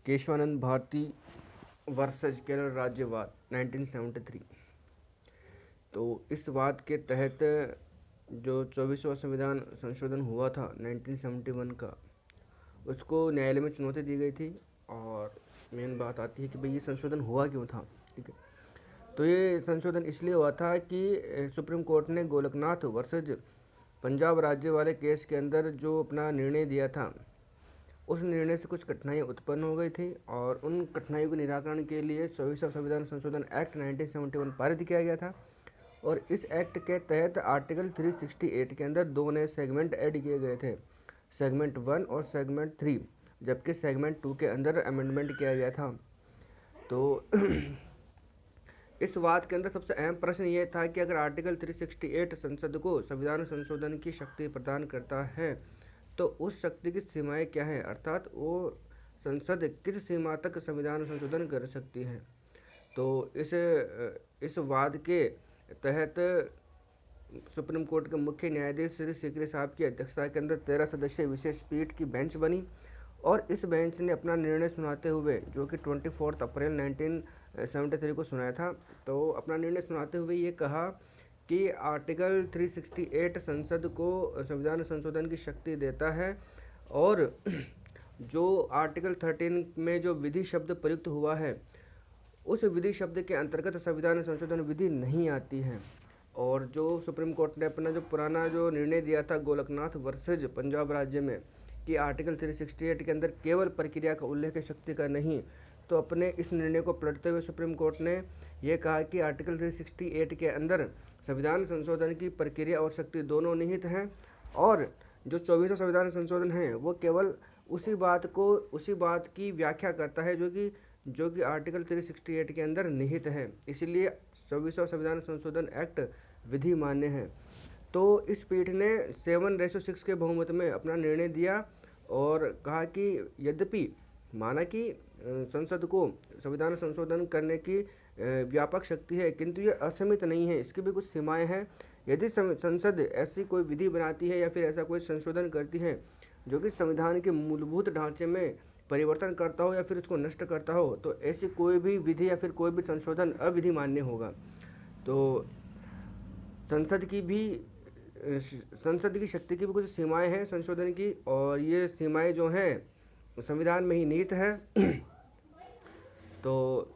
Keshavananda Bharti versus Kerala राज्यवाद 1973। तो इस वाद के तहत जो 24वां संविधान संशोधन हुआ था 1971 का, उसको न्यायालय में चुनौती दी गई थी। और मेन बात आती है कि भाई ये संशोधन हुआ क्यों था। ठीक है, तो ये संशोधन इसलिए हुआ था कि सुप्रीम कोर्ट ने गोलकनाथ वर्सेज पंजाब राज्य वाले केस के अंदर जो अपना निर्णय दिया था, उस निर्णय से कुछ कठिनाइयाँ उत्पन्न हो गई थी और उन कठिनाइयों के निराकरण के लिए 24वां संविधान संशोधन एक्ट 1971 पारित किया गया था। और इस एक्ट के तहत आर्टिकल 368 के अंदर दो नए सेगमेंट ऐड किए गए थे, सेगमेंट 1 और सेगमेंट 3, जबकि सेगमेंट 2 के अंदर अमेंडमेंट किया गया था। तो इस वाद के अंदर सबसे अहम प्रश्न ये था कि अगर आर्टिकल 368 संसद को संविधान संशोधन की शक्ति प्रदान करता है तो उस शक्ति की सीमाएं क्या हैं, अर्थात वो संसद किस सीमा तक संविधान संशोधन कर सकती है। तो इस वाद के तहत सुप्रीम कोर्ट के मुख्य न्यायाधीश श्री सीकरी साहब की अध्यक्षता के अंदर 13 सदस्यीय विशेष पीठ की बेंच बनी और इस बेंच ने अपना निर्णय सुनाते हुए, जो कि 24 अप्रैल 1973 को सुनाया था, तो अपना निर्णय सुनाते हुए ये कहा कि आर्टिकल 368 संसद को संविधान संशोधन की शक्ति देता है और जो आर्टिकल 13 में जो विधि शब्द प्रयुक्त हुआ है, उस विधि शब्द के अंतर्गत संविधान संशोधन विधि नहीं आती है। और जो सुप्रीम कोर्ट ने अपना जो पुराना जो निर्णय दिया था गोलकनाथ वर्सेज पंजाब राज्य में कि आर्टिकल 368 के अंदर केवल प्रक्रिया का उल्लेख शक्ति का नहीं, तो अपने इस निर्णय को पलटते हुए सुप्रीम कोर्ट ने यह कहा कि आर्टिकल 368 के अंदर संविधान संशोधन की प्रक्रिया और शक्ति दोनों निहित हैं और जो 24वां संविधान संशोधन है वो केवल उसी बात की व्याख्या करता है जो कि आर्टिकल 368 के अंदर निहित है। इसीलिए 24वां संविधान संशोधन एक्ट विधि मान्य है। तो इस पीठ ने 7:6 के बहुमत में अपना निर्णय दिया और कहा कि यद्यपि माना कि संसद को संविधान संशोधन करने की व्यापक शक्ति है, किंतु ये असीमित नहीं है, इसकी भी कुछ सीमाएं हैं। यदि संसद ऐसी कोई विधि बनाती है या फिर ऐसा कोई संशोधन करती है जो कि संविधान के मूलभूत ढांचे में परिवर्तन करता हो या फिर उसको नष्ट करता हो, तो ऐसी कोई भी विधि या फिर कोई भी संशोधन अविधि मान्य होगा। तो संसद की शक्ति की भी कुछ सीमाएं हैं संशोधन की, और ये सीमाएं जो हैं संविधान में ही निहित है। तो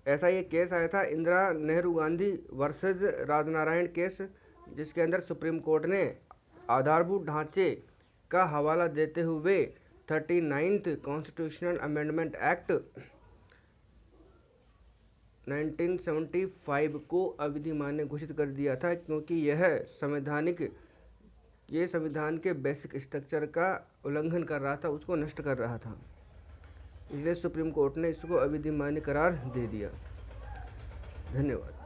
ऐसा ये केस आया था इंदिरा नेहरू गांधी वर्सेस राजनारायण केस, जिसके अंदर सुप्रीम कोर्ट ने आधारभूत ढांचे का हवाला देते हुए 39th कॉन्स्टिट्यूशनल अमेंडमेंट एक्ट 1975 को अविधि मान्य घोषित कर दिया था, क्योंकि यह संविधान के बेसिक स्ट्रक्चर का उल्लंघन कर रहा था, उसको नष्ट कर रहा था। इसलिए सुप्रीम कोर्ट ने इसको अविधि मान्य करार दे दिया। धन्यवाद।